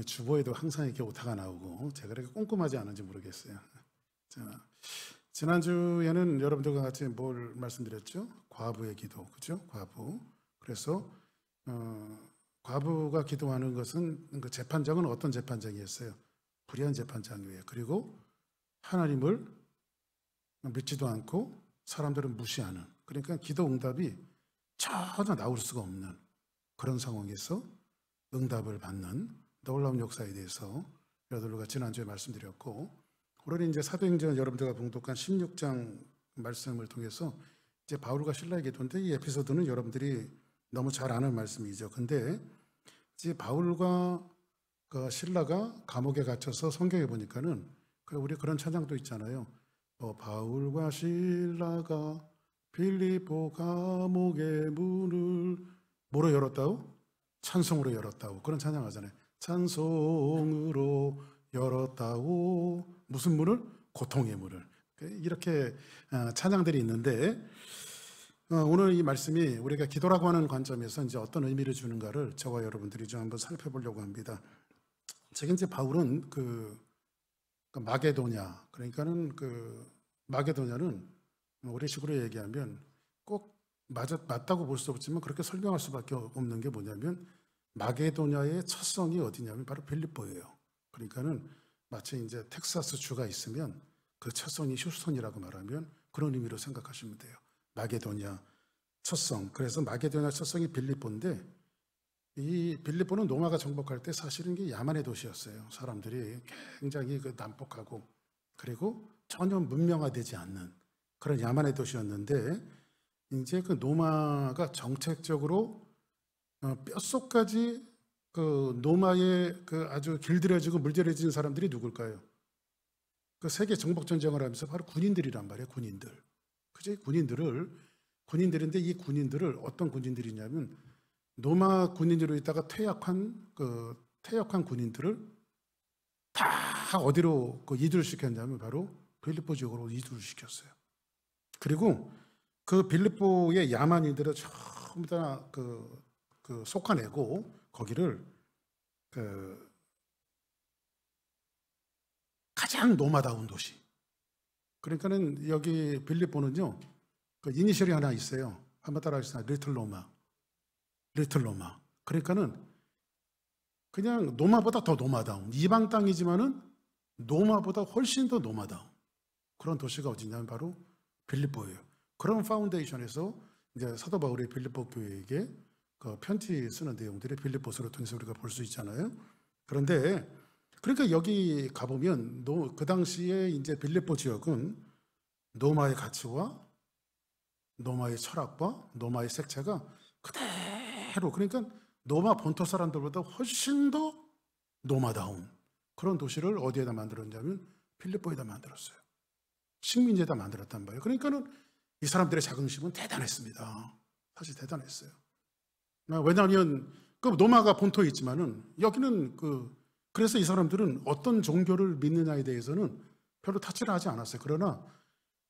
주보에도 항상 이렇게 오타가 나오고 제가 그렇게 꼼꼼하지 않은지 모르겠어요. 자, 지난주에는 여러분들과 같이 뭘 말씀드렸죠? 과부의 기도, 그죠? 과부. 그래서 과부가 기도하는 것은 그 재판장은 어떤 재판장이었어요? 불의한 재판장이에요. 그리고 하나님을 믿지도 않고 사람들은 무시하는, 그러니까 기도 응답이 전혀 나올 수가 없는 그런 상황에서 응답을 받는 놀라운 역사에 대해서 여러분들과 지난주에 말씀드렸고, 오늘 이제 사도행전 여러분들과 봉독한 16장 말씀을 통해서 이제 바울과 실라의 기도인데, 이 에피소드는 여러분들이 너무 잘 아는 말씀이죠. 근데 이제 바울과 그 실라가 감옥에 갇혀서 성경에 보니까는 우리 그런 찬양도 있잖아요. 바울과 실라가 빌립보 감옥의 문을 뭐로 열었다고? 찬송으로 열었다고. 그런 찬양하잖아요. 찬송으로 열었다고. 무슨 문을? 고통의 문을. 이렇게 찬양들이 있는데, 오늘 이 말씀이 우리가 기도라고 하는 관점에서 이제 어떤 의미를 주는가를 저와 여러분들이 좀 한번 살펴보려고 합니다. 제가 이제 바울은 그 마게도냐, 그러니까는 마게도냐는 우리식으로 얘기하면 꼭 맞다고 볼 수 없지만 그렇게 설명할 수밖에 없는 게 뭐냐면, 마게도냐의 첫성이 어디냐면 바로 빌립보예요. 그러니까는 마치 이제 텍사스 주가 있으면 그 첫성이 휴스턴이라고 말하면 그런 의미로 생각하시면 돼요. 마게도냐 첫성. 그래서 마게도냐 첫성이 빌립보인데, 이 빌립보는 로마가 정복할 때 사실은 이게 야만의 도시였어요. 사람들이 굉장히 난폭하고 그리고 전혀 문명화되지 않는 그런 야만의 도시였는데, 이제 그 로마가 정책적으로 뼛속까지 그 로마에 아주 길들여지고 물들여진 사람들이 누굴까요? 그 세계 정복 전쟁을 하면서 바로 군인들이란 말이에요. 군인들. 그죠? 군인들인데, 이 군인들을 어떤 군인들이냐면 로마 군인으로 있다가 퇴역한 군인들을 다 어디로 이주를 시켰냐면 바로 빌립보 지역으로 이주를 시켰어요. 그리고 그 빌립보의 야만인들을 전부 다 속아내고 거기를 가장 로마다운 도시. 그러니까는 여기 빌립보는요, 이니셜이 하나 있어요. 한번 따라하시죠. 리틀 로마. 그러니까는 그냥 로마보다 더 로마다운, 이방 땅이지만은 로마보다 훨씬 더 로마다운 그런 도시가 어디냐면 바로 빌립보예요. 그런 파운데이션에서 이제 사도 바울이 빌립보 교회에게 편지 쓰는 내용들이 빌립보서를 통해서 우리가 볼 수 있잖아요. 그런데 그러니까 여기 가보면 그 당시에 이제 빌립보 지역은 로마의 가치와 로마의 철학과 로마의 색채가 그대로, 그러니까 로마 본토 사람들보다 훨씬 더 로마다운 그런 도시를 어디에다 만들었냐면 빌립보에다 만들었어요. 식민지에다 만들었단 말이에요. 그러니까는 이 사람들의 자긍심은 대단했습니다. 사실 대단했어요. 왜냐하면 로마가 본토에 있지만은 여기는 그래서 이 사람들은 어떤 종교를 믿느냐에 대해서는 별로 타치를 하지 않았어요. 그러나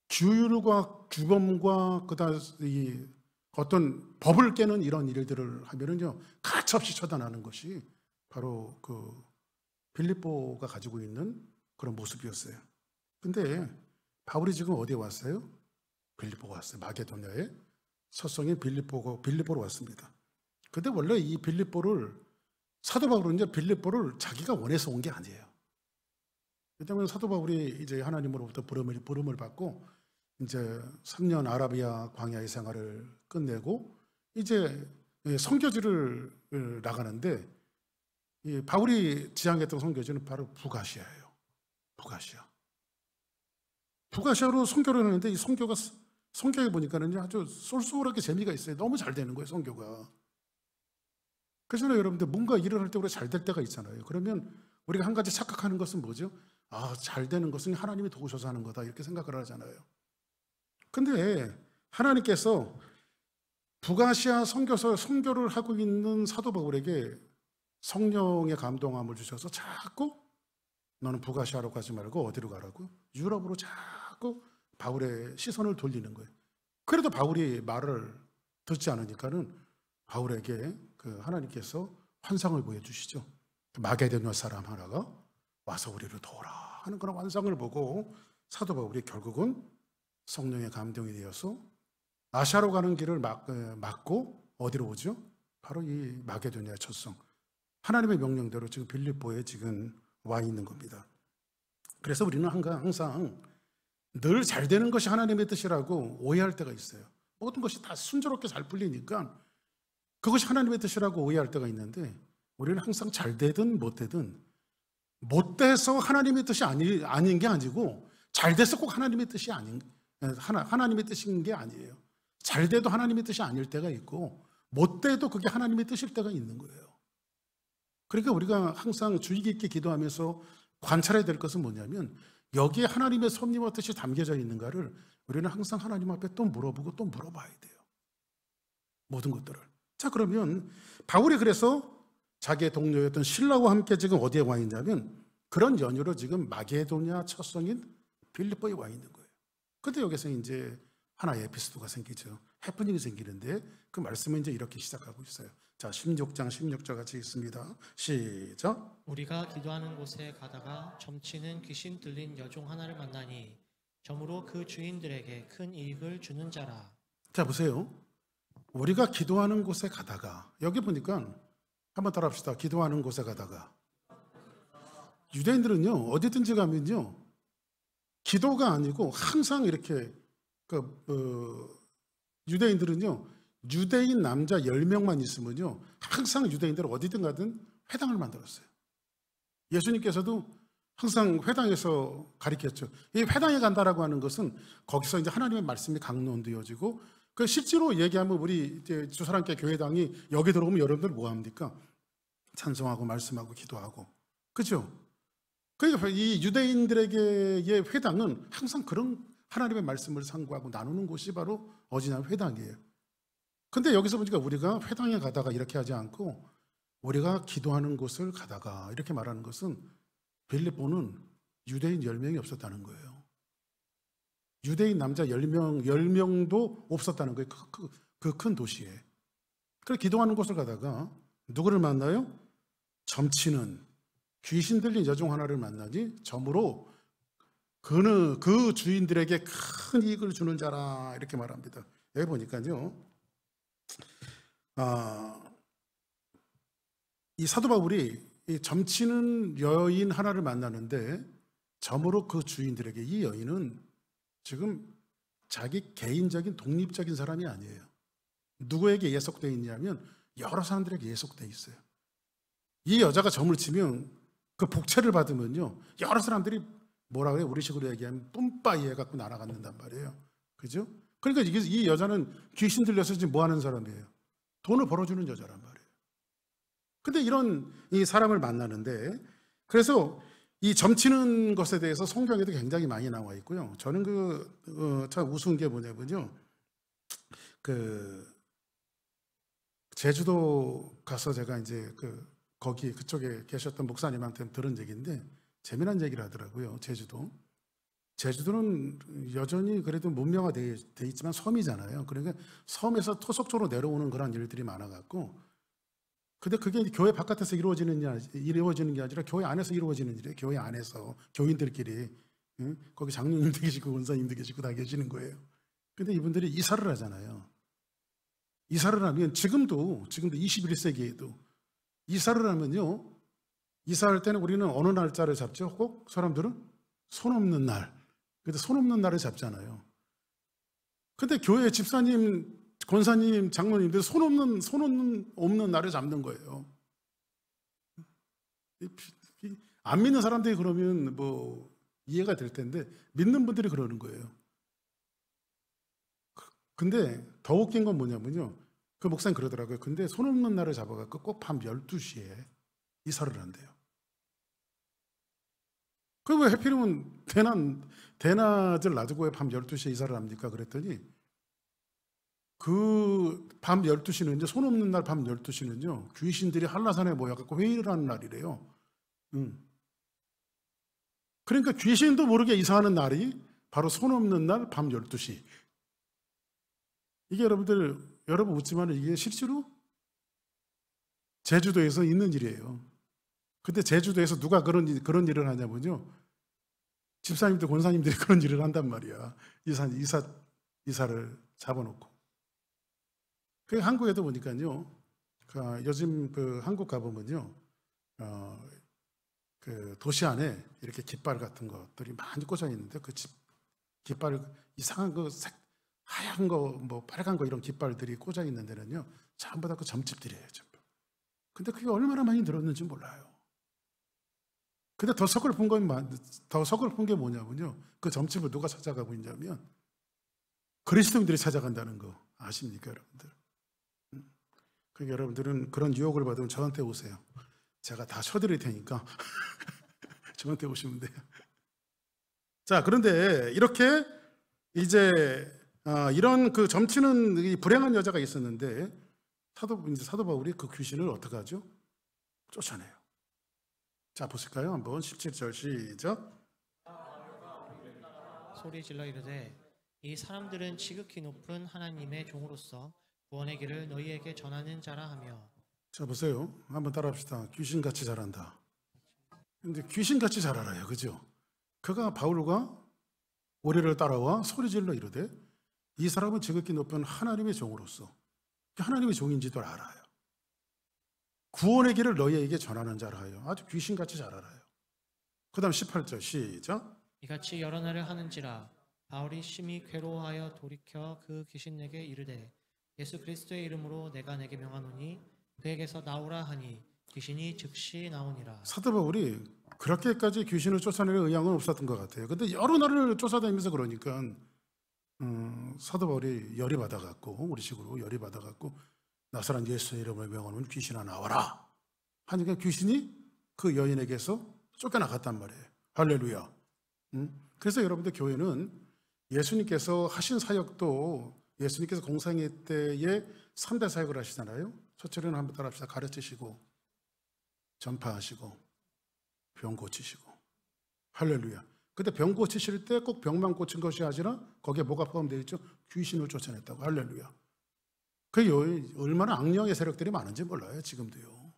규율과 규범과 그다음 이 어떤 법을 깨는 이런 일들을 하면은요, 가차없이 처단하는 것이 바로 빌립보가 가지고 있는 그런 모습이었어요. 근데 바울이 지금 어디에 왔어요? 빌립보가 왔어요. 마게도냐의 첫성인 빌립보로 왔습니다. 근데 원래 이 사도 바울은 이제 빌립보를 자기가 원해서 온 게 아니에요. 왜냐하면 사도 바울이 이제 하나님으로부터 부름을 받고 이제 3년 아라비아 광야의 생활을 끝내고 이제 선교지를 나가는데, 이 바울이 지향했던 선교지는 바로 북아시아예요. 북아시아로 선교를 하는데, 이 성경에 보니까는 아주 쏠쏠하게 재미가 있어요. 너무 잘 되는 거예요, 선교가. 그래서 여러분들 뭔가 일을 할 때 우리가 잘 될 때가 있잖아요. 그러면 우리가 한 가지 착각하는 것은 뭐죠? 잘 되는 것은 하나님이 도우셔서 하는 거다, 이렇게 생각을 하잖아요. 근데 하나님께서 북아시아 선교를 하고 있는 사도 바울에게 성령의 감동함을 주셔서 자꾸 너는 북아시아로 가지 말고 어디로 가라고? 유럽으로 자꾸 바울의 시선을 돌리는 거예요. 그래도 바울이 말을 듣지 않으니까는 바울에게 하나님께서 환상을 보여주시죠. 마게도냐 사람 하나가 와서 우리를 도우라 하는 그런 환상을 보고 사도 바울이 결국은 성령의 감동이 되어서 아시아로 가는 길을 막고 어디로 오죠? 바로 이 마게도냐 첫 성, 하나님의 명령대로 지금 빌립보에 지금 와 있는 겁니다. 그래서 우리는 항상 늘 잘 되는 것이 하나님의 뜻이라고 오해할 때가 있어요. 모든 것이 다 순조롭게 잘 풀리니까 그것이 하나님의 뜻이라고 오해할 때가 있는데, 우리는 항상 잘 되든 못 되든 못 돼서 하나님의 뜻이 아닌 게 아니고 잘 돼서 꼭 하나님의 뜻이 하나님의 뜻인 게 아니에요. 잘 돼도 하나님의 뜻이 아닐 때가 있고 못 돼도 그게 하나님의 뜻일 때가 있는 거예요. 그러니까 우리가 항상 주의 깊게 기도하면서 관찰해야 될 것은 뭐냐면, 여기에 하나님의 섭리와 뜻이 담겨져 있는가를 우리는 항상 하나님 앞에 또 물어보고 또 물어봐야 돼요. 모든 것들을. 자, 그러면 바울이 그래서 자기의 동료였던 실라와 함께 지금 어디에 와 있냐면, 그런 연유로 지금 마게도냐 첫 성인 빌립보에 와 있는 거예요. 근데 여기서 이제 하나의 에피소드가 생기죠. 해프닝이 생기는데 그 말씀은 이제 이렇게 시작하고 있어요. 자, 16장 16절 같이 읽습니다. 시작. 우리가 기도하는 곳에 가다가 점치는 귀신 들린 여종 하나를 만나니 점으로 그 주인들에게 큰 이익을 주는 자라. 자, 보세요. 우리가 기도하는 곳에 가다가, 여기 보니까 한번 따라 합시다. 기도하는 곳에 가다가. 유대인들은요, 어디든지 가면요, 기도가 아니고 항상 이렇게 유대인들은요, 유대인 남자 10명만 있으면요, 항상 유대인들은 어디든 가든 회당을 만들었어요. 예수님께서도 항상 회당에서 가르쳤죠. 이 회당에 간다라고 하는 것은 거기서 이제 하나님의 말씀이 강론되어지고, 그 실제로 얘기하면 우리 이제 주사랑교회 교회당이 여기 들어오면 여러분들 뭐 합니까? 찬송하고 말씀하고 기도하고, 그죠? 그러니까 이 유대인들에게의 회당은 항상 그런 하나님의 말씀을 상고하고 나누는 곳이 바로 어디냐면 회당이에요. 근데 여기서 보니까 우리가 회당에 가다가 이렇게 하지 않고 우리가 기도하는 곳을 가다가 이렇게 말하는 것은, 빌립보는 유대인 10명이 없었다는 거예요. 유대인 남자 10명도 없었다는 거예요. 그 큰 도시에. 그래서 기도하는 곳을 가다가 누구를 만나요? 점치는 귀신 들린 여종 하나를 만나니 점으로 그 주인들에게 큰 이익을 주는 자라 이렇게 말합니다. 여기 보니까요, 이 사도 바울이 이 점치는 여인 하나를 만나는데 점으로 그 주인들에게, 이 여인은 지금 자기 개인적인 독립적인 사람이 아니에요. 누구에게 예속되어 있냐면 여러 사람들에게 예속되어 있어요. 이 여자가 점을 치면 그 복채를 받으면요, 여러 사람들이 뭐라 그래요? 우리식으로 얘기하면 뿜빠이 해갖고 날아간단 말이에요. 그죠? 그러니까 이 여자는 귀신 들려서 지금 뭐 하는 사람이에요? 돈을 벌어주는 여자란 말이에요. 근데 이런 이 사람을 만나는데, 그래서 이 점치는 것에 대해서 성경에도 굉장히 많이 나와 있고요. 저는 참 우스운 게 뭐냐면요, 제주도 가서 제가 이제 그쪽에 계셨던 목사님한테 들은 얘기인데 재미난 얘기를 하더라고요. 제주도는 여전히 그래도 문명화돼 있지만 섬이잖아요. 그러니까 섬에서 토속적으로 내려오는 그런 일들이 많아갖고, 근데 그게 교회 바깥에서 이루어지는 게 아니라 교회 안에서 이루어지는 일이에요. 교회 안에서 교인들끼리, 거기 장로님도 계시고 원사님도 계시고 다 계시는 거예요. 근데 이분들이 이사를 하잖아요. 이사를 하면 지금도 21세기에도 이사를 하면요, 이사할 때는 우리는 어느 날짜를 잡죠? 꼭 사람들은 손 없는 날. 근데 손 없는 날을 잡잖아요. 근데 교회 집사님, 권사님, 장로님들 손 없는 날을 잡는 거예요. 안 믿는 사람들이 그러면 뭐 이해가 될 텐데, 믿는 분들이 그러는 거예요. 근데 더 웃긴 건 뭐냐면요, 그 목사님 그러더라고요. 근데 손 없는 날을 잡아갖고 꼭 밤 12시에 이사를 한대요. 그 왜 해필이면 대낮을 놔두고 왜 밤 12시에 이사를 합니까? 그랬더니 그 밤 12시는요, 손 없는 날 밤 12시는요, 귀신들이 한라산에 모여갖고 회의를 하는 날이래요. 그러니까 귀신도 모르게 이사하는 날이 바로 손 없는 날 밤 12시. 이게 여러분 웃지만 이게 실제로 제주도에서 있는 일이에요. 근데 제주도에서 누가 그런 일을 하냐면요. 집사님들, 권사님들이 그런 일을 한단 말이야. 이사를 잡아놓고. 그 한국에도 보니까요. 요즘 그 한국 가보면요. 그 도시 안에 이렇게 깃발 같은 것들이 많이 꽂아 있는데 그 깃발 이상한 거 하얀 거 뭐 빨간 거 이런 깃발들이 꽂아 있는 데는요. 전부 다 그 점집들이에요. 전부. 근데 그게 얼마나 많이 늘었는지 몰라요. 근데 더 서글픈 게 뭐냐면요. 그 점집을 누가 찾아가고 있냐면 그리스도인들이 찾아간다는 거 아십니까, 여러분들? 그러니까 여러분들은 그런 유혹을 받으면 저한테 오세요. 제가 다 쳐드릴 테니까 저한테 오시면 돼요. 자, 그런데 이렇게 이제 이런 그 점치는 이 불행한 여자가 있었는데 사도 바울이 그 귀신을 어떻게 하죠? 쫓아내요. 자, 보실까요? 한번 17절 시작. 소리 질러 이르되 이 사람들은 지극히 높은 하나님의 종으로서 구원의 길을 너희에게 전하는 자라 하며. 자, 보세요. 한번 따라합시다. 귀신같이 잘한다. 근데 귀신같이 잘 알아요. 그죠? 그가 바울과 오리를 따라와 소리질러 이르되 이 사람은 지극히 높은 하나님의 종으로서 하나님의 종인지도 알아요. 구원의 길을 너희에게 전하는 자라 하여. 아주 귀신같이 잘 알아요. 그 다음 18절 시작. 이같이 여러 날을 하는지라 바울이 심히 괴로워하여 돌이켜 그 귀신에게 이르되 예수 그리스도의 이름으로 내가 내게 명하노니 그에게서 나오라 하니 귀신이 즉시 나오니라. 사도 바울이 그렇게까지 귀신을 쫓아내는 의향은 없었던 것 같아요. 근데 여러 날을 쫓아다니면서 그러니까 사도 바울이 열이 받아갖고 우리식으로 열이 받아갖고 나사렛 예수의 이름을 명하는 귀신아 나와라 하니까 귀신이 그 여인에게서 쫓겨나갔단 말이에요. 할렐루야. 그래서 여러분들 교회는 예수님께서 하신 사역도 예수님께서 공생애 때에 3대 사역을 하시잖아요. 첫째는 한번 따라합시다. 가르치시고 전파하시고 병 고치시고. 할렐루야. 근데 병 고치실 때 꼭 병만 고친 것이 아니라 거기에 뭐가 포함되어 있죠? 귀신을 쫓아냈다고. 할렐루야. 그 얼마나 악령의 세력들이 많은지 몰라요. 지금도요.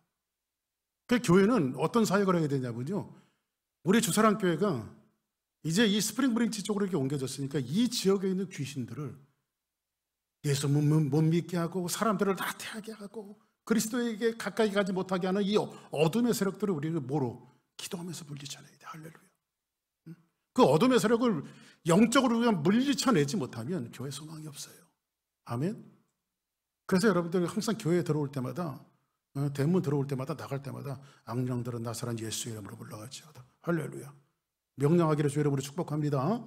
그 교회는 어떤 사역을 하게 되냐면요. 우리 주사랑교회가 이제 이 스프링 브릿지 쪽으로 이렇게 옮겨졌으니까 이 지역에 있는 귀신들을 예수 못 믿게 하고 사람들을 나태하게 하고 그리스도에게 가까이 가지 못하게 하는 이 어둠의 세력들을 우리는 뭐로? 기도하면서 물리쳐내야 돼. 할렐루야. 그 어둠의 세력을 영적으로 그냥 물리쳐내지 못하면 교회 소망이 없어요. 아멘. 그래서 여러분들 항상 교회에 들어올 때마다 대문 들어올 때마다 나갈 때마다 악령들은 나사렛 예수의 이름으로 물러갈지어다. 할렐루야. 명령하기를 주 이름으로 축복합니다.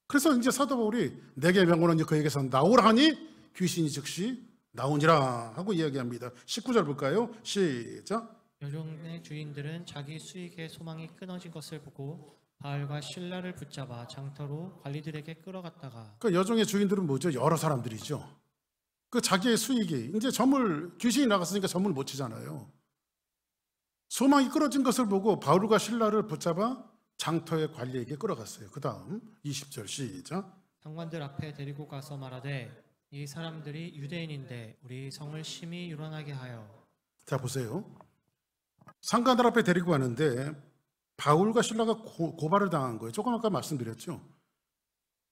그래서 이제 사도 바울이 내게 명하노니 그에게서 나오라 하니 귀신이 즉시 나오니라 하고 이야기합니다. 19절 볼까요? 시작. 여종의 주인들은 자기 수익의 소망이 끊어진 것을 보고 바울과 실라를 붙잡아 장터로 관리들에게 끌어갔다가. 그 여종의 주인들은 뭐죠? 여러 사람들이죠. 그 자기의 수익이 이제 귀신이 나갔으니까 점을 못 치잖아요. 소망이 끊어진 것을 보고 바울과 실라를 붙잡아 장터의 관리에게 끌어갔어요. 그 다음 20절 시작. 상관들 앞에 데리고 가서 말하되 이 사람들이 유대인인데 우리 성을 심히 유론하게 하여. 자, 보세요. 상관들 앞에 데리고 가는데 바울과 실라가 고발을 당한 거예요. 조금 아까 말씀드렸죠.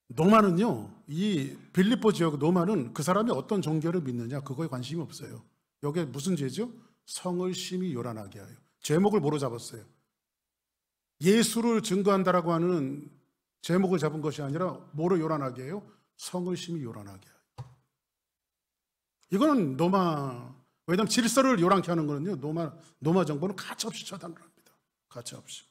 노마는요, 이 빌립보 지역 노마는 그 사람이 어떤 종교를 믿느냐 그거에 관심이 없어요. 여기에 무슨 죄죠? 성을 심히 요란하게 하여. 제목을 뭐로 잡았어요? 예수를 증거한다라고 하는 제목을 잡은 것이 아니라 뭐로 요란하게 해요? 성을 심히 요란하게 해요. 이거는 왜냐하면 질서를 요란케 하는 거는요, 노마 정부는 가차없이 처단을 합니다. 가차없이.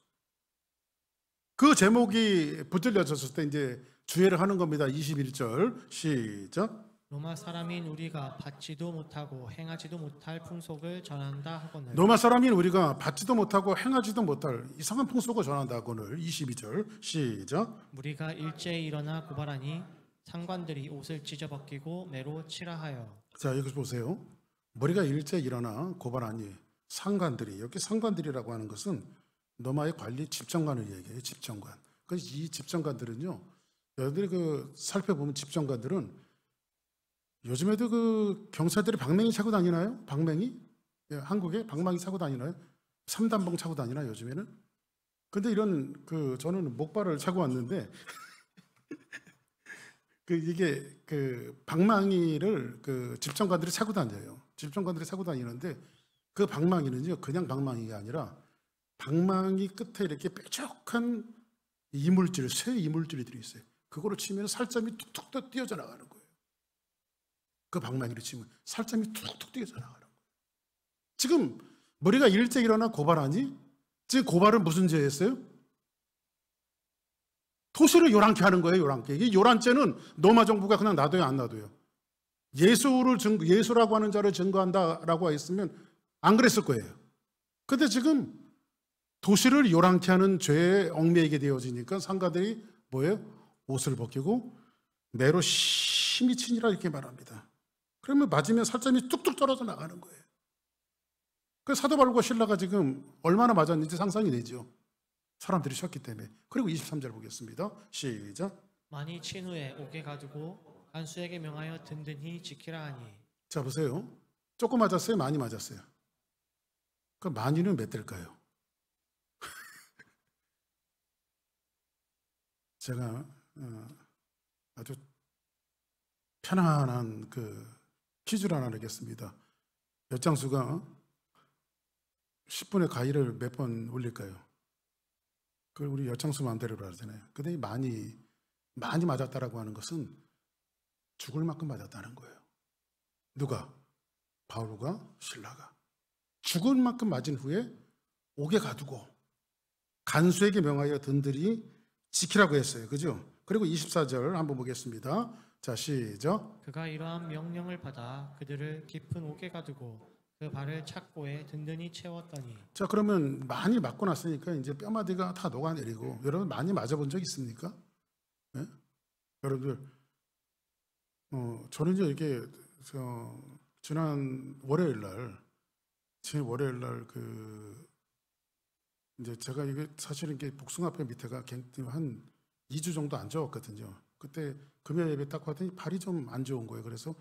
그 제목이 붙들려졌을 때 이제 주의를 하는 겁니다. 21절 시작. 로마 사람인 우리가 받지도 못하고 행하지도 못할 풍속을 전한다 하거늘. 로마 사람인 우리가 받지도 못하고 행하지도 못할 이상한 풍속을 전한다 하거늘. 22절 시작. 무리가 일제히 일어나 고발하니 상관들이 옷을 찢어벗기고 매로 치라 하여. 자, 여기 보세요. 무리가 일제히 일어나 고발하니 상관들이, 여기 상관들이라고 하는 것은 로마의 관리 집정관을 얘기해요. 집정관. 그래서 이 집정관들은요, 여러분들이 살펴보면 집정관들은 요즘에도 경찰들이 방맹이 차고 다니나요? 방맹이? 예, 한국에 방망이 차고 다니나요? 3단봉 차고 다니나 요즘에는? 근데 이런 저는 목발을 차고 왔는데 이게 방망이를 집정관들이 차고 다녀요. 집정관들이 차고 다니는데 그 방망이는요 그냥 방망이가 아니라 방망이 끝에 이렇게 뾰족한 이물질, 쇠 이물질이 들어있어요. 그거로 치면 살점이 툭툭 띄어져 나가는 거예요. 그 방망이로 치면 살점이 툭툭 띄어져 나가는 거예요. 지금 머리가 일찍 일어나 고발하니 지금 고발은 무슨 죄였어요? 도시를 요란케 하는 거예요. 요란케. 이 요란죄는 로마 정부가 그냥 놔둬요, 안 놔둬요? 예수라고 하는 자를 증거한다라고 했으면 안 그랬을 거예요. 근데 지금 도시를 요란케 하는 죄에 얽매이게 되어지니까 상가들이 뭐예요? 옷을 벗기고 매로 심히 치니라 이렇게 말합니다. 그러면 맞으면 살점이 뚝뚝 떨어져 나가는 거예요. 그 사도 바울과 실라가 지금 얼마나 맞았는지 상상이 되죠. 사람들이 쉬었기 때문에. 그리고 23절 보겠습니다. 시작. 많이 친 후에 옥에 가두고 간수에게 명하여 든든히 지키라 하니. 자 보세요. 조금 맞았어요? 많이 맞았어요? 그 많이는 몇 대일까요? 제가 아주 편안한 퀴즈를 하나 내겠습니다. 엿장수가 10분의 가위를 몇 번 올릴까요? 그걸 우리 엿장수 마음대로 하잖아요. 근데 많이 맞았다라고 하는 것은 죽을 만큼 맞았다는 거예요. 누가? 바울과 실라가 죽을 만큼 맞은 후에 옥에 가두고 간수에게 명하여 든든히 지키라고 했어요. 그죠? 그리고 24절 한번 보겠습니다. 자, 시작. 그가 이러한 명령을 받아 그들을 깊은 옥에 가두고 그 발을 착고에 든든히 채웠더니. 자, 그러면 많이 맞고 났으니까 이제 뼈마디가 다 녹아내리고, 여러분 많이 맞아본 적 있습니까? 네? 여러분들 저는 이제 이렇게 지난 월요일 날 이제 제가 이게 사실은 이게 복숭아뼈 밑에가 한 2주 정도 안 좋았거든요. 그때 금요일 예배 딱 왔더니 발이 좀 안 좋은 거예요. 그래서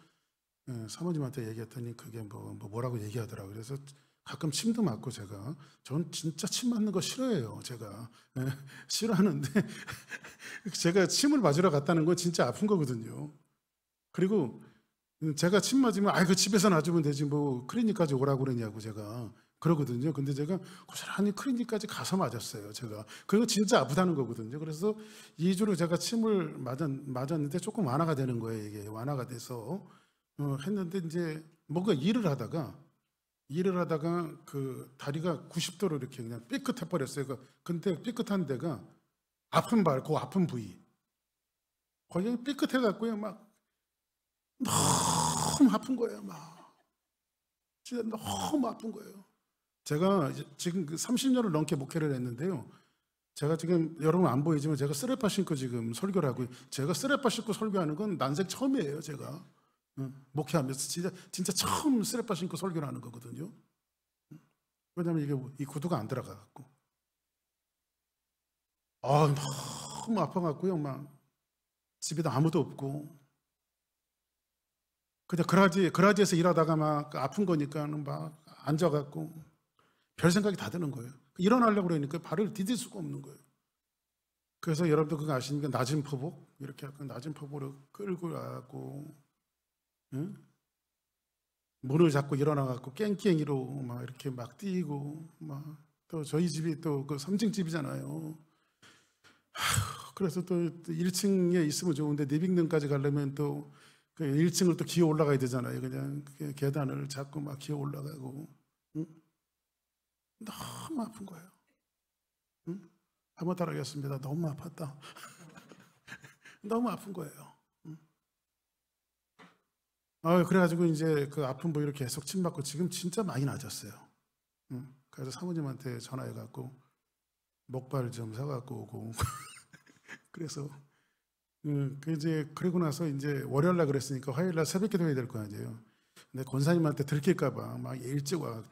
사모님한테 얘기했더니 그게 뭐라고 얘기하더라고요. 그래서 가끔 침도 맞고 전 진짜 침 맞는 거 싫어해요. 제가 싫어하는데 제가 침을 맞으러 갔다는 건 진짜 아픈 거거든요. 그리고 제가 침 맞으면 그 집에서 놔주면 되지 뭐 클리닉까지 오라고 그러냐고 제가 그러거든요. 근데 제가 고스란히 클리닉까지 가서 맞았어요. 제가 그거 진짜 아프다는 거거든요. 그래서 2주로 제가 침을 맞았는데 조금 완화가 되는 거예요. 이게 완화가 돼서 했는데 이제 뭔가 일을 하다가 그 다리가 90도로 이렇게 그냥 삐끗해 버렸어요. 근데 삐끗한 데가 아픈 그 아픈 부위 거기 삐끗해 갖고요. 막 너무 아픈 거예요. 막 진짜 너무 아픈 거예요. 제가 지금 30년을 넘게 목회를 했는데요. 제가 지금 여러분 안 보이지만 제가 쓰레빠 신고 지금 설교를 하고 제가 쓰레빠 신고 설교하는 건 난생 처음이에요. 제가 목회하면서 진짜 처음 쓰레빠 신고 설교를 하는 거거든요. 왜냐하면 이게 이 구두가 안 들어가 갖고 너무 아파갖고요. 막 집에도 아무도 없고 그냥 그라지에서 일하다가 막 아픈 거니까는 막 앉아갖고 별 생각이 다 드는 거예요. 일어나려고 그러니까 발을 디딜 수가 없는 거예요. 그래서 여러분들 그거 아시니까 낮은 포복 이렇게 약간 낮은 포복으로 끌고 가고 문을 잡고 일어나갖고 깽깽이로 막 이렇게 막 뛰고 막 또 저희 집이 또 그 3층 집이잖아요. 그래서 또 1층에 있으면 좋은데 리빙룸까지 가려면 또 그 1층을 또 기어 올라가야 되잖아요. 그냥 계단을 잡고 막 기어 올라가고 너무 아픈 거예요. 한번 따라하겠습니다. 너무 아팠다. 너무 아픈 거예요. 그래가지고 이제 그 아픈 부위로 계속 침 맞고 지금 진짜 많이 나아졌어요. 그래서 사모님한테 전화해갖고 목발 좀 사갖고 오고 그래서 그리고 나서 이제 월요일 날 그랬으니까 화요일 날 새벽 기도해야 될 거 아니에요. 근데 권사님한테 들킬까봐 막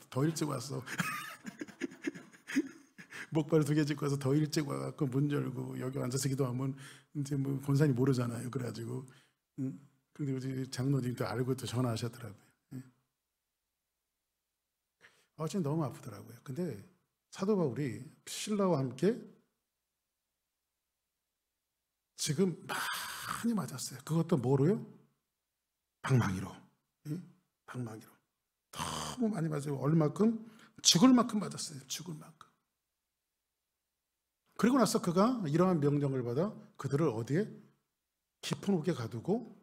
더 일찍 왔어. 목발 2개 짚고 와서 더 일찍 와갖고 문 열고 여기 앉아서 기도하면 이제 뭐 권사님 모르잖아요. 그래가지고 근데 우리 장로님도 알고 또 전화하셨더라고요. 지금 너무 아프더라고요. 근데 사도 바울이 신라와 함께 지금 많이 맞았어요. 그것도 뭐로요? 방망이로. 방망이로. 너무 많이 맞아요. 얼마큼? 죽을 만큼 맞았어요. 죽을 만큼. 그리고 나서 그가 이러한 명령을 받아 그들을 어디에? 깊은 옥에 가두고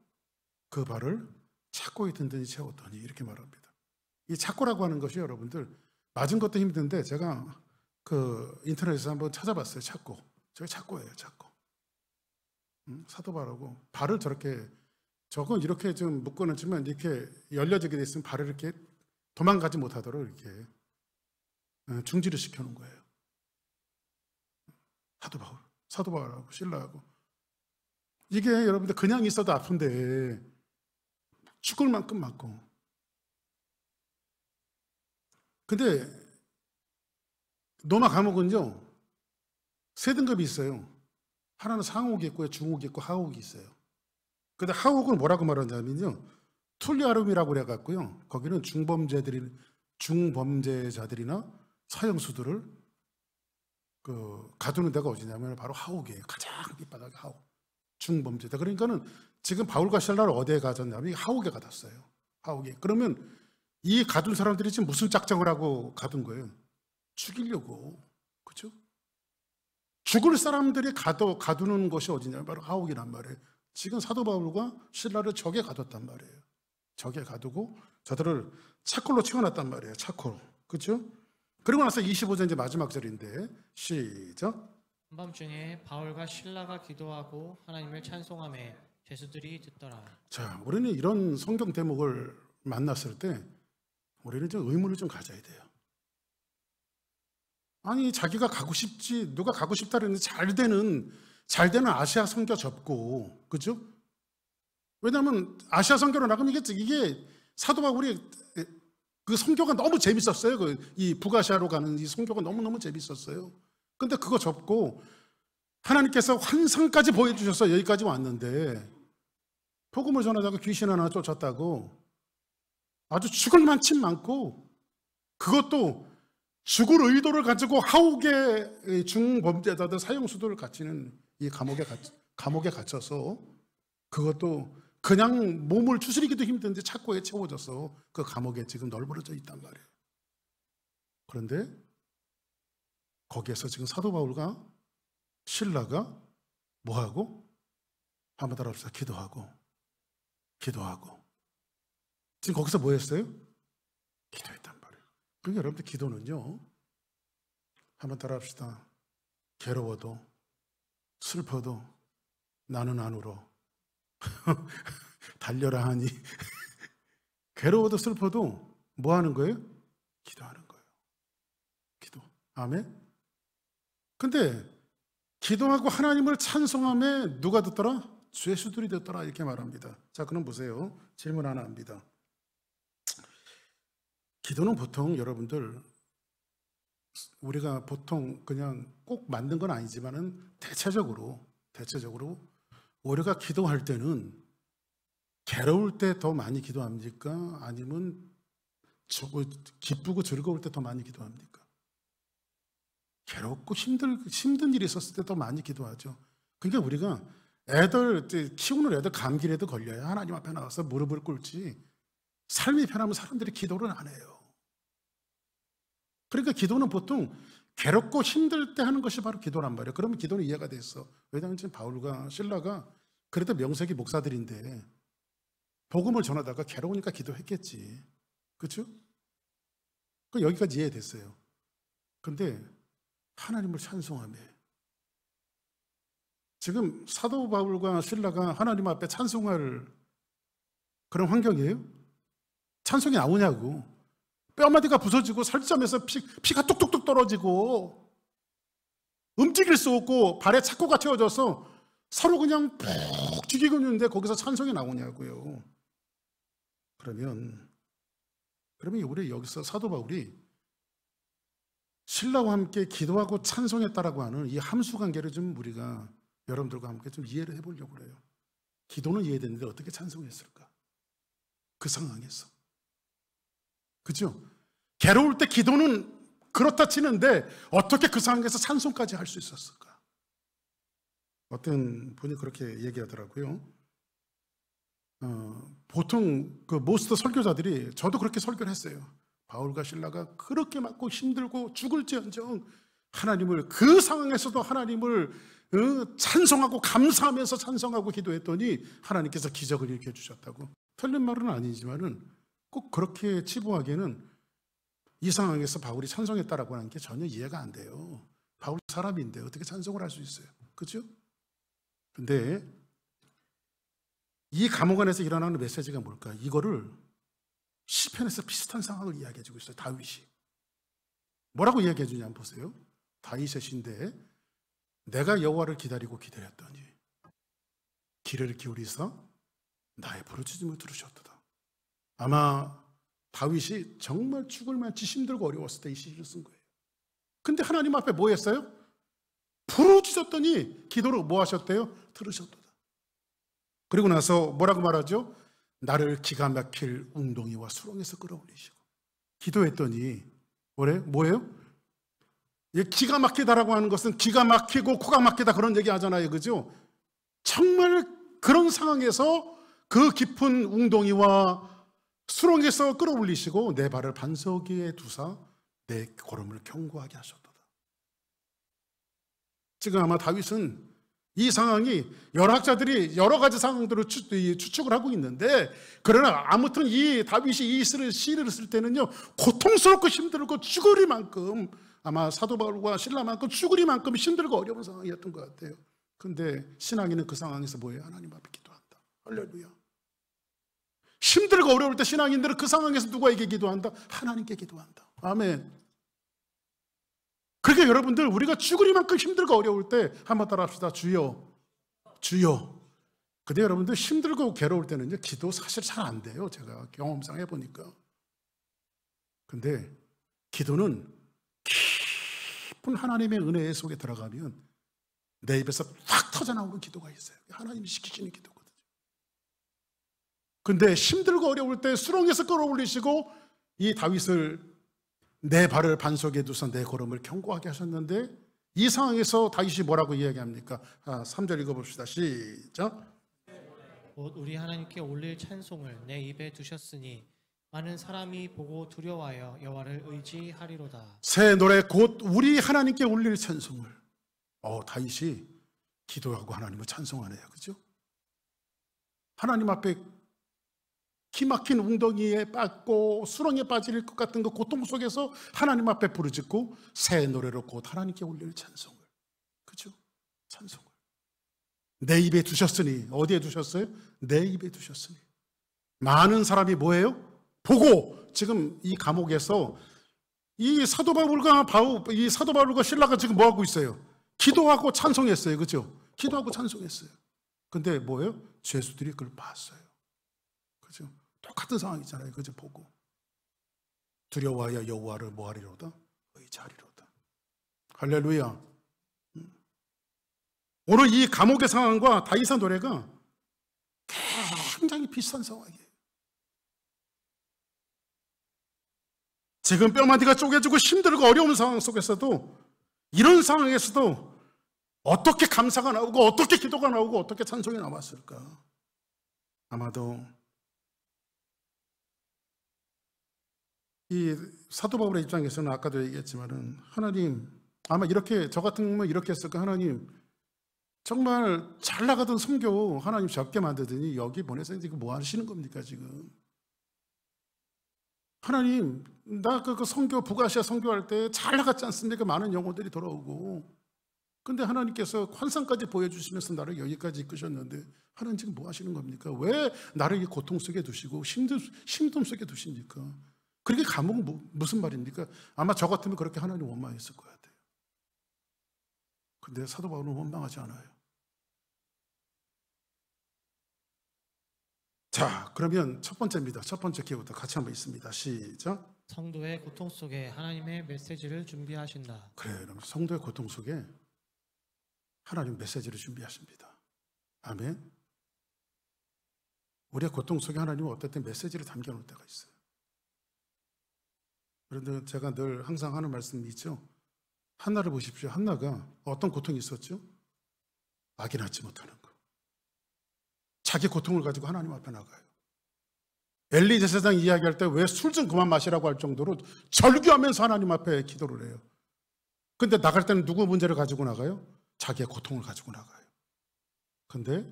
그 발을 착고에 든든히 채웠더니 이렇게 말합니다. 이 착고라고 하는 것이 여러분들 맞은 것도 힘든데 제가 그 인터넷에서 한번 찾아봤어요. 착고. 저게 착고예요. 착고. 사도 바울하고 발을 저렇게 저건 이렇게 좀 묶어놓지만 이렇게 열려지게 됐으면 발을 이렇게 도망가지 못하도록 이렇게 중지를 시켜놓은 거예요. 사도 바울하고 실라하고 이게 여러분들 그냥 있어도 아픈데 죽을 만큼 맞고. 근데 로마 감옥은요 3등급이 있어요. 하나는 상옥이 있고요, 중옥이 있고 하옥이 있어요. 근데 하옥은 뭐라고 말하냐면요 툴리아룸이라고 그래갖고요 거기는 중범죄자들이나 사형수들을 가두는 데가 어디냐면 바로 하옥이에요. 가장 밑바닥이 하옥. 중범죄자. 그러니까는 지금 바울과 실라를 어디에 가졌냐면 하옥에 가뒀어요. 하옥에. 그러면 이 가둔 사람들이 지금 무슨 작정을 하고 가둔 거예요? 죽이려고. 그렇죠? 죽을 사람들이 가두는 것이 어디냐면 바로 하옥이란 말이에요. 지금 사도 바울과 실라를 적에 가뒀단 말이에요. 적에 가두고 저들을 차콜로 채워놨단 말이에요. 차콜. 그렇죠? 그리고 나서 25절 이제 마지막 절인데 시작. 한밤중에 바울과 실라가 기도하고 하나님을 찬송하며 죄수들이 듣더라. 자, 우리는 이런 성경 대목을 만났을 때 우리는 좀 의문을 좀 가져야 돼요. 아니 자기가 가고 싶지 누가 가고 싶다 그랬는데 잘 되는 아시아 선교 접고 그죠? 왜냐하면 아시아 선교로 나가면 이게 사도 바울이 그 선교가 너무 재밌었어요. 이 북아시아로 가는 이 선교가 너무너무 재밌었어요. 근데 그거 접고 하나님께서 환상까지 보여주셔서 여기까지 왔는데 복음을 전하다가 귀신 하나 쫓았다고 아주 죽을 만큼 많고 그것도 죽을 의도를 가지고 하옥의 중범죄자들 사형수들을 갇히는 이 감옥에 갇혀서 그것도 그냥 몸을 추스리기도 힘든데 착고에 채워져서 그 감옥에 지금 널브러져 있단 말이에요. 그런데 거기에서 지금 사도 바울과 실라가 뭐하고? 한번 따라합시다. 기도하고 지금 거기서 뭐 했어요? 기도했단 말이에요. 그러니까 여러분들 기도는요 한번 따라합시다. 괴로워도 슬퍼도 나는 안 울어. 달려라 하니 괴로워도 슬퍼도 뭐 하는 거예요? 기도하는 거예요. 기도. 아멘. 근데 기도하고 하나님을 찬송하며 누가 듣더라? 죄수들이 듣더라 이렇게 말합니다. 자, 그럼 보세요. 질문 하나 합니다. 기도는 보통 여러분들 우리가 보통 그냥 꼭 만든 건 아니지만은 대체적으로 우리가 기도할 때는 괴로울 때 더 많이 기도합니까? 아니면 기쁘고 즐거울 때 더 많이 기도합니까? 괴롭고 힘든 일이 있었을 때 더 많이 기도하죠. 그러니까 우리가 키우는 애들 감기라도 걸려야 하나님 앞에 나와서 무릎을 꿇지 삶이 편하면 사람들이 기도를 안 해요. 그러니까 기도는 보통 괴롭고 힘들 때 하는 것이 바로 기도란 말이에요. 그러면 기도는 이해가 됐어. 왜냐하면 지금 바울과 실라가 그래도 명색이 목사들인데 복음을 전하다가 괴로우니까 기도했겠지. 그렇죠? 여기까지 이해됐어요. 그런데 하나님을 찬송하며 지금 사도 바울과 실라가 하나님 앞에 찬송할 그런 환경이에요? 찬송이 나오냐고. 뼈마디가 부서지고 살점에서 피가 뚝뚝뚝 떨어지고 움직일 수 없고 발에 착고가 채워져서 서로 그냥 푹 죽이고 있는데 거기서 찬송이 나오냐고요. 그러면 우리 여기서 사도 바울이 신라와 함께 기도하고 찬송했다라고 하는 이 함수 관계를 좀 우리가 여러분들과 함께 좀 이해를 해보려고 그래요. 기도는 이해되는데 어떻게 찬송했을까? 그 상황에서. 그죠? 괴로울 때 기도는 그렇다 치는데 어떻게 그 상황에서 찬송까지 할 수 있었을까? 어떤 분이 그렇게 얘기하더라고요. 보통 그 모스트 설교자들이, 저도 그렇게 설교를 했어요. 바울과 실라가 그렇게 맞고 힘들고 죽을지언정 하나님을, 그 상황에서도 하나님을 찬송하고 감사하면서 찬송하고 기도했더니 하나님께서 기적을 일으켜 주셨다고. 틀린 말은 아니지만은 꼭 그렇게 치부하기에는 이 상황에서 바울이 찬송했다라고 하는 게 전혀 이해가 안 돼요. 바울 사람인데 어떻게 찬송을 할 수 있어요? 그렇죠? 근데 이 감옥 안에서 일어나는 메시지가 뭘까? 이거를 시편에서 비슷한 상황을 이야기해 주고 있어요. 다윗이 뭐라고 이야기해 주냐 한번 보세요. 다윗의 시인데, 내가 여호와를 기다리고 기다렸더니 귀를 기울이사 나의 부르짖음을 들으셨도다. 아마 다윗이 정말 죽을 만치 힘들고 어려웠을 때 이 시를 쓴 거예요. 근데 하나님 앞에 뭐 했어요? 부르짖었더니 기도로 뭐 하셨대요? 들으셨도다. 그리고 나서 뭐라고 말하죠? 나를 기가 막힐 웅덩이와 수렁에서 끌어올리시고. 기도했더니 뭐예요? 기가 막히다라고 하는 것은 기가 막히고 코가 막히다 그런 얘기 하잖아요. 그죠? 정말 그런 상황에서 그 깊은 웅덩이와 수렁에서 끌어올리시고 내 발을 반석 위에 두사 내 걸음을 견고하게 하셨도다. 지금 아마 다윗은 이 상황이, 여러 학자들이 여러 가지 상황들을 추측을 하고 있는데, 그러나 아무튼 이 다윗이 이 시를 쓸 때는요, 고통스럽고 힘들고 죽으리만큼, 아마 사도 바울과 실라만큼 죽으리만큼 힘들고 어려운 상황이었던 것 같아요. 근데 신앙인은 그 상황에서 뭐예요? 하나님 앞에 기도한다. 할렐루야. 힘들고 어려울 때 신앙인들은 그 상황에서 누구에게 기도한다? 하나님께 기도한다. 아멘. 그러니까 여러분들, 우리가 죽으리만큼 힘들고 어려울 때 한번 따라합시다. 주여, 주여. 근데 여러분들 힘들고 괴로울 때는요, 기도 사실 잘 안 돼요. 제가 경험상 해보니까. 근데 기도는 깊은 하나님의 은혜 속에 들어가면 내 입에서 확 터져나오는 기도가 있어요. 하나님이 시키시는 기도거든요. 근데 힘들고 어려울 때 수렁에서 끌어올리시고 이 다윗을 내 발을 반석에 두서 내 걸음을 견고하게 하셨는데, 이 상황에서 다윗이 뭐라고 이야기합니까? 3절 읽어봅시다. 시작. 곧 우리 하나님께 올릴 찬송을 내 입에 두셨으니 많은 사람이 보고 두려워하여 여호와를 의지하리로다. 새 노래, 곧 우리 하나님께 올릴 찬송을. 다윗이 기도하고 하나님을 찬송하네요. 그죠? 하나님 앞에 기막힌 웅덩이에 빠지고 수렁에 빠질 것 같은 그 고통 속에서 하나님 앞에 부르짖고 새 노래로 곧 하나님께 올릴 찬송을. 그죠? 찬송을. 내 입에 두셨으니. 어디에 두셨어요? 내 입에 두셨으니. 많은 사람이 뭐예요? 보고. 지금 이 감옥에서 이 사도 바울과 실라가 지금 뭐 하고 있어요? 기도하고 찬송했어요. 그죠? 기도하고 찬송했어요. 근데 뭐예요? 죄수들이 그걸 봤어요. 그죠? 똑같은 상황이잖아요. 그죠? 보고 두려워하여 여호와를 뭐하리로다? 의지하리로다. 할렐루야. 오늘 이 감옥의 상황과 다윗의 노래가 굉장히 비슷한 상황이에요. 지금 뼈마디가 쪼개지고 힘들고 어려운 상황 속에서도, 이런 상황에서도 어떻게 감사가 나오고 어떻게 기도가 나오고 어떻게 찬송이 나왔을까? 아마도 이 사도 바울의 입장에서는 아까도 얘기했지만은, 하나님, 아마 이렇게, 저 같으면 이렇게 했을까? 하나님, 정말 잘 나가던 선교 하나님 적게 만들더니 여기 보내서 지금 뭐 하시는 겁니까 지금? 하나님, 나 그 선교, 북아시아 선교할 때 잘 나갔지 않습니까? 많은 영혼들이 돌아오고. 근데 하나님께서 환상까지 보여주시면서 나를 여기까지 이끄셨는데, 하나님 지금 뭐 하시는 겁니까? 왜 나를 이 고통 속에 두시고 힘듦 속에 두십니까? 그렇게 감옥은 무슨 말입니까? 아마 저 같으면 그렇게 하나님 원망했을 것 같아요. 근데 사도 바울은 원망하지 않아요. 자, 그러면 첫 번째입니다. 첫 번째 기회부터 같이 한번 있습니다. 시작. 성도의 고통 속에 하나님의 메시지를 준비하신다. 그래요. 여러분, 성도의 고통 속에 하나님 메시지를 준비하십니다. 아멘. 우리의 고통 속에 하나님은 어떨 때 메시지를 담겨놓을 때가 있어요. 그런데 제가 늘 항상 하는 말씀이 있죠. 한나를 보십시오. 한나가 어떤 고통이 있었죠? 아기 낳지 못하는 거. 자기 고통을 가지고 하나님 앞에 나가요. 엘리 제사장 이야기할 때 왜 술 좀 그만 마시라고 할 정도로 절규하면서 하나님 앞에 기도를 해요. 근데 나갈 때는 누구 문제를 가지고 나가요? 자기의 고통을 가지고 나가요. 근데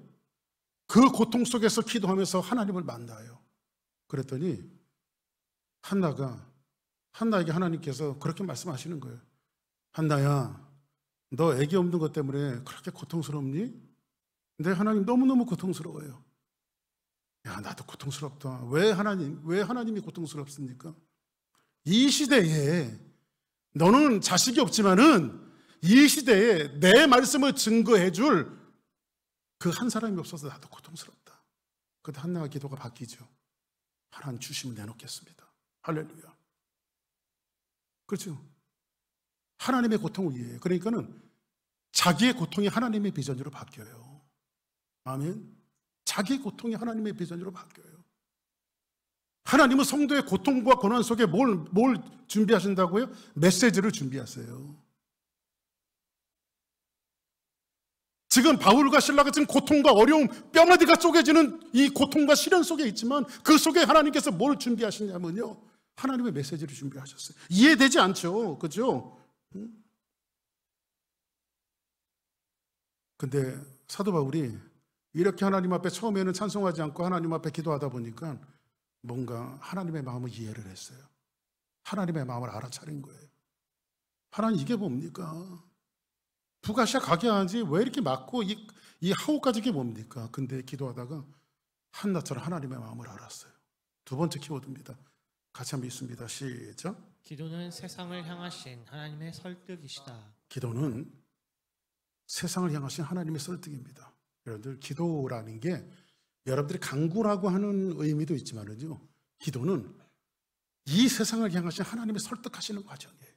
그 고통 속에서 기도하면서 하나님을 만나요. 그랬더니 한나에게 하나님께서 그렇게 말씀하시는 거예요. 한나야, 너 애기 없는 것 때문에 그렇게 고통스럽니? 근데 하나님 너무너무 고통스러워요. 야, 나도 고통스럽다. 왜 하나님이 고통스럽습니까? 이 시대에 너는 자식이 없지만은 이 시대에 내 말씀을 증거해 줄 그 한 사람이 없어서 나도 고통스럽다. 그때 한나가 기도가 바뀌죠. 하나님 주시면 내놓겠습니다. 할렐루야. 그렇죠? 하나님의 고통을 이해해요. 그러니까는 자기의 고통이 하나님의 비전으로 바뀌어요. 아멘. 자기의 고통이 하나님의 비전으로 바뀌어요. 하나님은 성도의 고통과 고난 속에 뭘 준비하신다고요? 메시지를 준비하세요. 지금 바울과 실라가 지금 고통과 어려움, 뼈마디가 쪼개지는 이 고통과 시련 속에 있지만 그 속에 하나님께서 뭘 준비하시냐면요. 하나님의 메시지를 준비하셨어요. 이해되지 않죠. 그죠? 근데 사도 바울이 이렇게 하나님 앞에 처음에는 찬송하지 않고 하나님 앞에 기도하다 보니까 뭔가 하나님의 마음을 이해를 했어요. 하나님의 마음을 알아차린 거예요. 하나님 이게 뭡니까? 북아시아 가게 하지 왜 이렇게 맞고 이 하오까지 이게 뭡니까? 근데 기도하다가 한나처럼 하나님의 마음을 알았어요. 두 번째 키워드입니다. 같이 한번 읽습니다. 시작. 기도는 세상을 향하신 하나님의 설득이시다. 기도는 세상을 향하신 하나님의 설득입니다. 여러분들 기도라는 게 여러분들이 간구라고 하는 의미도 있지만은요. 기도는 이 세상을 향하신 하나님의 설득하시는 과정이에요.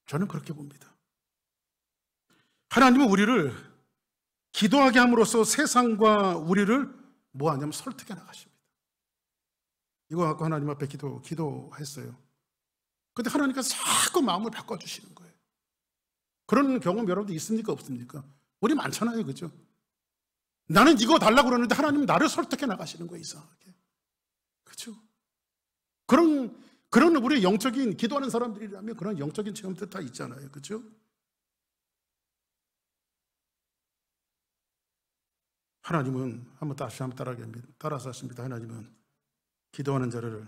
저는 그렇게 봅니다. 하나님은 우리를 기도하게 함으로써 세상과 우리를 뭐 하냐면 설득해 나가십니다. 이거 갖고 하나님 앞에 기도했어요. 근데 하나님께서 자꾸 마음을 바꿔주시는 거예요. 그런 경험 여러분들 있습니까? 없습니까? 우리 많잖아요. 그죠? 나는 이거 달라고 그러는데 하나님은 나를 설득해 나가시는 거예요. 이상하게. 그죠? 그런 우리 영적인 기도하는 사람들이라면 그런 영적인 체험들 다 있잖아요. 그죠? 하나님은 다시 한번 따라서 하십니다. 하나님은 기도하는 자를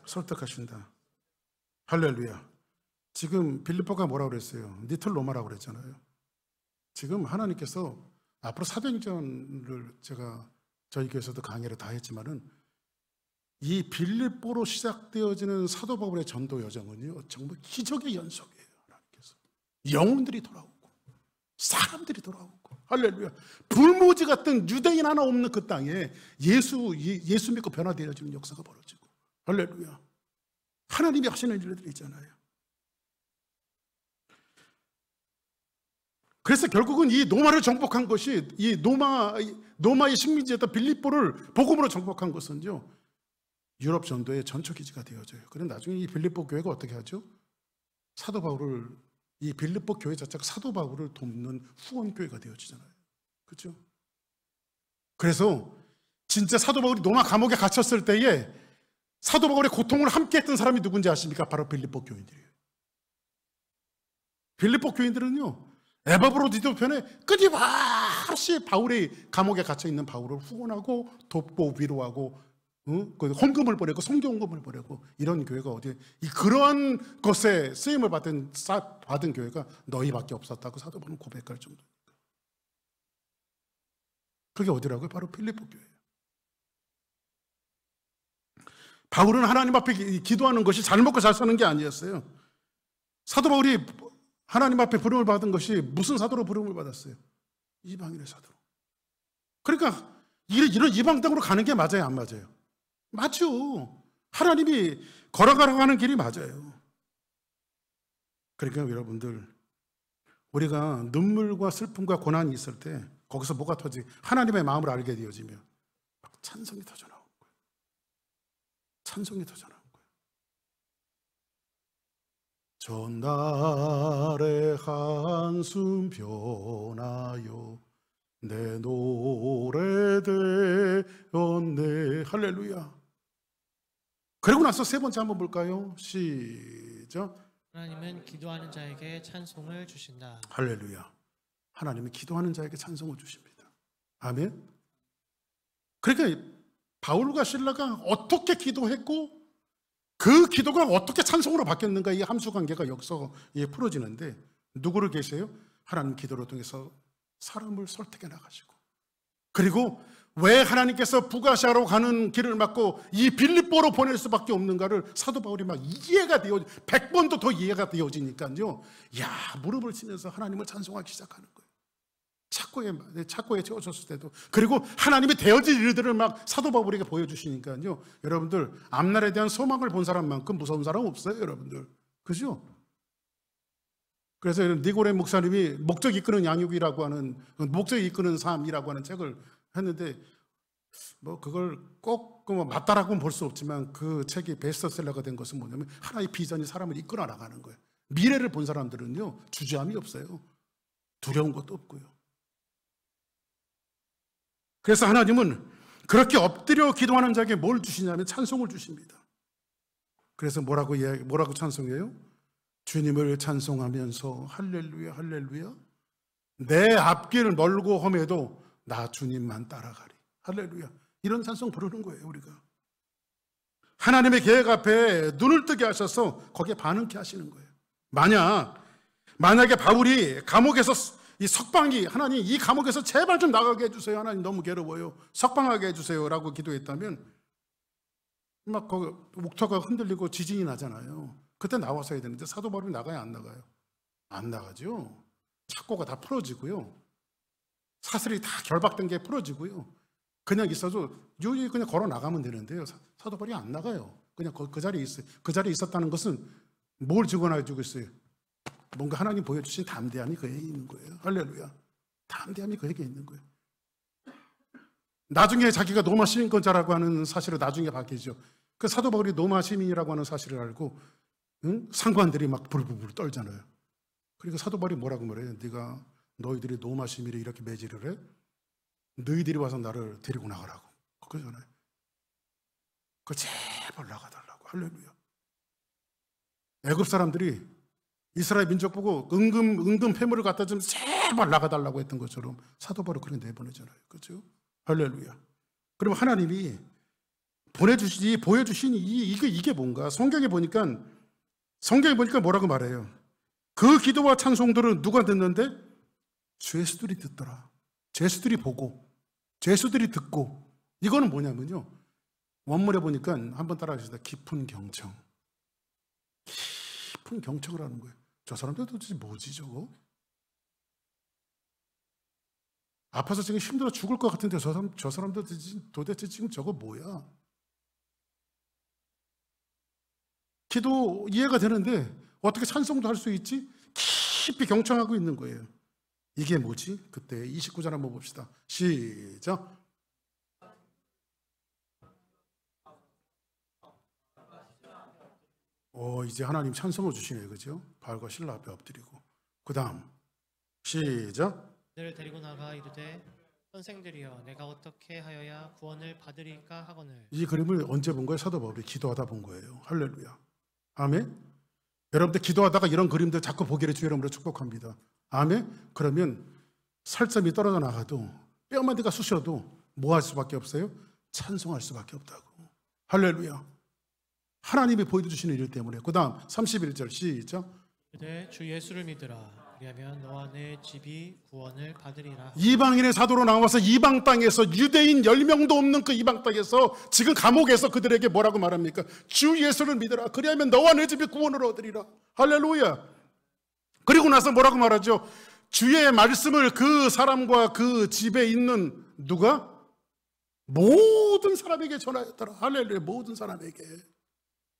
설득하신다. 할렐루야. 지금 빌립보가 뭐라고 그랬어요? 리틀 로마라고 그랬잖아요. 지금 하나님께서 앞으로 사도행전을 제가 저희 교회에서도 강의를 다 했지만은 이 빌립보로 시작되어지는 사도 바울의 전도 여정은요 정말 기적의 연속이에요. 하나님께서 영혼들이 돌아오고 사람들이 돌아오고 할렐루야. 불모지 같은 유대인 하나 없는 그 땅에 예수 믿고 변화되어지는 역사가 벌어지고 할렐루야. 하나님이 하시는 일들이 있잖아요. 그래서 결국은 이 노마를 정복한 것이 이 노마의 식민지였던 빌립보를 복음으로 정복한 것은요 유럽 전도의 전초 기지가 되어져요. 그런데 나중에 이 빌립보 교회가 어떻게 하죠? 사도 바울을 이 빌립보 교회 자체가 사도 바울을 돕는 후원 교회가 되어지잖아요. 그렇죠? 그래서 진짜 사도 바울이 로마 감옥에 갇혔을 때에 사도 바울의 고통을 함께 했던 사람이 누군지 아십니까? 바로 빌립보 교인들이에요. 빌립보 교인들은요 에바브로디도 편에 끊임없이 바울이 감옥에 갇혀 있는 바울을 후원하고 돕고 위로하고 헌금을 보내고 성경헌금을 보내고 이런 교회가 어디 그러한 것에 쓰임을 받은 교회가 너희밖에 없었다고 사도 바울은 고백할 정도니까. 그게 어디라고요? 바로 빌립보 교회예요. 바울은 하나님 앞에 기도하는 것이 잘 먹고 잘 사는 게 아니었어요. 사도 바울이 하나님 앞에 부름을 받은 것이 무슨 사도로 부름을 받았어요? 이방인의 사도로. 그러니까 이런 이방 땅으로 가는 게 맞아요, 안 맞아요? 맞죠. 하나님이 걸어가라고 하는 길이 맞아요. 그러니까 여러분들 우리가 눈물과 슬픔과 고난이 있을 때 거기서 뭐가 터지? 하나님의 마음을 알게 되어지면 막 찬송이 터져 나오는 거예요. 찬송이 터져 나오는 거예요. 전날의 한숨 변하여 내 노래 되었네. 할렐루야. 그리고 나서 세 번째 한번 볼까요? 시작. 하나님은 기도하는 자에게 찬송을 주신다. 할렐루야. 하나님은 기도하는 자에게 찬송을 주십니다. 아멘. 그러니까 바울과 실라가 어떻게 기도했고 그 기도가 어떻게 찬송으로 바뀌었는가, 이 함수관계가 여기서 풀어지는데, 누구를 계세요? 하나님 기도를 통해서 사람을 설득해 나가시고, 그리고 왜 하나님께서 부가시아로 가는 길을 막고 이 빌립보로 보낼 수밖에 없는가를 사도 바울이 막 이해가 되어 100번도 더 이해가 되어지니까요, 야, 무릎을 치면서 하나님을 찬송하기 시작하는 거예요. 착고에 채워졌을 때도. 그리고 하나님이 되어질 일들을 막 사도 바울에게 보여주시니까요, 여러분들 앞날에 대한 소망을 본 사람만큼 무서운 사람 없어요, 여러분들. 그죠? 그래서 니고레 목사님이 목적 이끄는 양육이라고 하는, 목적 이끄는 삶이라고 하는 책을 했는데, 뭐 그걸 꼭 맞다라고는 볼 수 없지만 그 책이 베스트셀러가 된 것은 뭐냐면 하나의 비전이 사람을 이끌어 나가는 거예요. 미래를 본 사람들은요, 주저함이 없어요. 두려운 것도 없고요. 그래서 하나님은 그렇게 엎드려 기도하는 자에게 뭘 주시냐면 찬송을 주십니다. 그래서 뭐라고 찬송해요? 주님을 찬송하면서 할렐루야 할렐루야, 내 앞길 멀고 험해도 나 주님만 따라가리. 할렐루야. 이런 찬송 부르는 거예요, 우리가. 하나님의 계획 앞에 눈을 뜨게 하셔서 거기에 반응케 하시는 거예요. 만약에 바울이 감옥에서 이 석방이, 하나님 이 감옥에서 제발 좀 나가게 해주세요, 하나님 너무 괴로워요, 석방하게 해주세요 라고 기도했다면 막 거기 옥터가 흔들리고 지진이 나잖아요. 그때 나와서 해야 되는데 사도 바울이 나가요, 안 나가요? 안 나가죠. 착고가 다 풀어지고요, 사슬이 다 결박된 게 풀어지고요, 그냥 있어도 유유히 그냥 걸어 나가면 되는데요, 사도 바울이 안 나가요. 그냥 그 자리에 있어요. 그 자리에 있었다는 것은 뭘 증언해주고 있어요? 뭔가 하나님 보여주신 담대함이 그에게 있는 거예요. 할렐루야. 담대함이 그에게 있는 거예요. 나중에 자기가 로마 시민권자라고 하는 사실을 나중에 밝히죠. 그 사도 바울이 로마 시민이라고 하는 사실을 알고 상관들이 막 불불 떨잖아요. 그리고 사도 바울이 뭐라고 말해요? 너희들이 로마 시민을 이렇게 매질을 해? 너희들이 와서 나를 데리고 나가라고. 그거잖아요. 그거 제발 나가달라고. 할렐루야. 애굽 사람들이 이스라엘 민족 보고 은금 폐물을 갖다 주면 제발 나가달라고 했던 것처럼 사도 바울을 그렇게 내보내잖아요. 그렇죠? 할렐루야. 그럼 하나님이 보여주신 이게 뭔가? 성경에 보니까 뭐라고 말해요? 그 기도와 찬송들은 누가 듣는데? 죄수들이 듣더라. 죄수들이 보고, 죄수들이 듣고. 이거는 뭐냐면요, 원문에 보니까 한번 따라하시다. 깊은 경청. 깊은 경청을 하는 거예요. 저 사람들 도대체 뭐지 저거? 아파서 지금 힘들어 죽을 것 같은데 저 사람들 도대체 지금 저거 뭐야? 기도 이해가 되는데 어떻게 찬송도 할 수 있지? 깊이 경청하고 있는 거예요. 이게 뭐지? 그때 29절 한번 봅시다. 시작. 이제 하나님 찬송을 주시네요. 그죠? 바울과 실라 앞에 엎드리고. 그 다음 시작. 그들을 데리고 나가 이르되 선생들이여 내가 어떻게 하여야 구원을 받으리까 하거늘. 이 그림을 언제 본 거예요? 사도 바울이 기도하다 본 거예요. 할렐루야. 아멘. 여러분들 기도하다가 이런 그림들 자꾸 보기를 주의 이름으로 축복합니다. 아멘. 그러면 살점이 떨어져 나가도 뼈만 데가 쑤셔도 뭐 할 수밖에 없어요? 찬송할 수밖에 없다고. 할렐루야. 하나님이 보여주시는 일 때문에. 그 다음 31절 시작. 그대 주 예수를 믿으라. 그리하면 너와 내 집이 구원을 받으리라. 이방인의 사도로 나와서 이방 땅에서, 유대인 10명도 없는 그 이방 땅에서 지금 감옥에서 그들에게 뭐라고 말합니까? 주 예수를 믿으라. 그리하면 너와 내 집이 구원을 얻으리라. 할렐루야. 그리고 나서 뭐라고 말하죠? 주의 말씀을 그 사람과 그 집에 있는 누가? 모든 사람에게 전하였더라. 할렐루야. 모든 사람에게.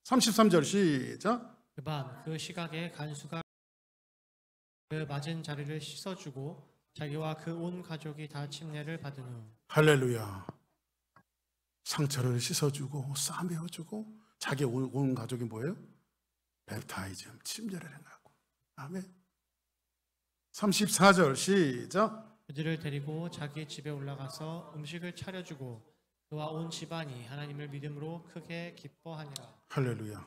33절 시작. 그 밤 그 시각에 간수가 그 맞은 자리를 씻어주고 자기와 그 온 가족이 다 침례를 받은 후. 할렐루야. 상처를 씻어주고 싸매어주고 자기 온 가족이 뭐예요? 랩타이즘, 침례를 행하고. 아멘. 34절 시작. 그들을 데리고 자기 집에 올라가서 음식을 차려주고 그와 온 집안이 하나님을 믿음으로 크게 기뻐하니라. 할렐루야.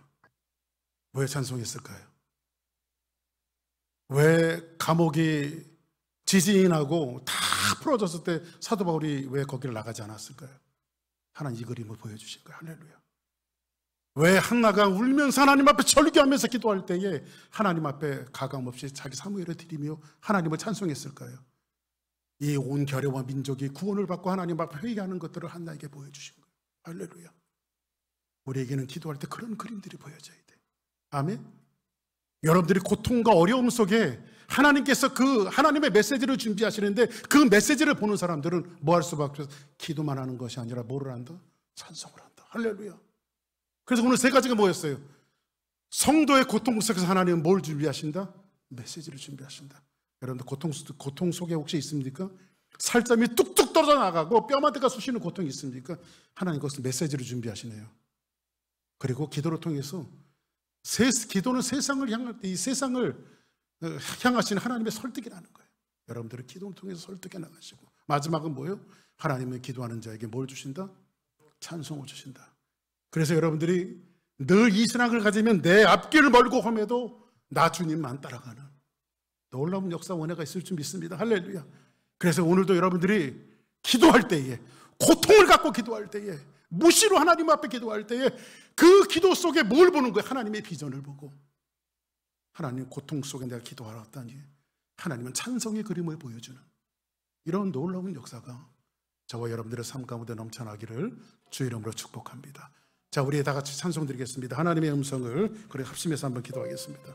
왜 찬송했을까요? 왜 감옥이 지진이 나고 다 풀어졌을 때 사도 바울이 왜 거기를 나가지 않았을까요? 하나님 이 그림을 보여주신 거예요. 할렐루야. 왜 한나가 울면서 하나님 앞에 절규하면서 기도할 때에 하나님 앞에 가감없이 자기 사무엘을 드리며 하나님을 찬송했을까요? 이 온 결여와 민족이 구원을 받고 하나님 앞에 회개하는 것들을 한나에게 보여주신 거예요. 할렐루야. 우리에게는 기도할 때 그런 그림들이 보여져야 돼. 아멘. 여러분들이 고통과 어려움 속에 하나님께서 그 하나님의 메시지를 준비하시는데 그 메시지를 보는 사람들은 뭐 할 수밖에 없어요. 기도만 하는 것이 아니라 뭐를 한다? 찬송을 한다. 할렐루야. 그래서 오늘 세 가지가 뭐였어요? 성도의 고통 속에서 하나님은 뭘 준비하신다? 메시지를 준비하신다. 여러분들 고통 속에 혹시 있습니까? 살점이 뚝뚝 떨어져 나가고 뼈마디가 쑤시는 고통이 있습니까? 하나님 그것을 메시지를 준비하시네요. 그리고 기도를 통해서 기도는 세상을 향할 때 이 세상을 향하시는 하나님의 설득이라는 거예요. 여러분들은 기도를 통해서 설득해 나가시고 마지막은 뭐예요? 하나님은 기도하는 자에게 뭘 주신다? 찬송을 주신다. 그래서 여러분들이 늘 이 신앙을 가지면 내 앞길을 멀고 험해도 나 주님만 따라가는 놀라운 역사 원회가 있을 줄 믿습니다. 할렐루야. 그래서 오늘도 여러분들이 기도할 때에 고통을 갖고 기도할 때에 무시로 하나님 앞에 기도할 때에 그 기도 속에 뭘 보는 거예요? 하나님의 비전을 보고 하나님 고통 속에 내가 기도하았다니 하나님은 찬송의 그림을 보여주는 이런 놀라운 역사가 저와 여러분들의 삶 가운데 넘쳐나기를 주의 이름으로 축복합니다. 자, 우리 다 같이 찬송 드리겠습니다. 하나님의 음성을 그래 합심해서 한번 기도하겠습니다.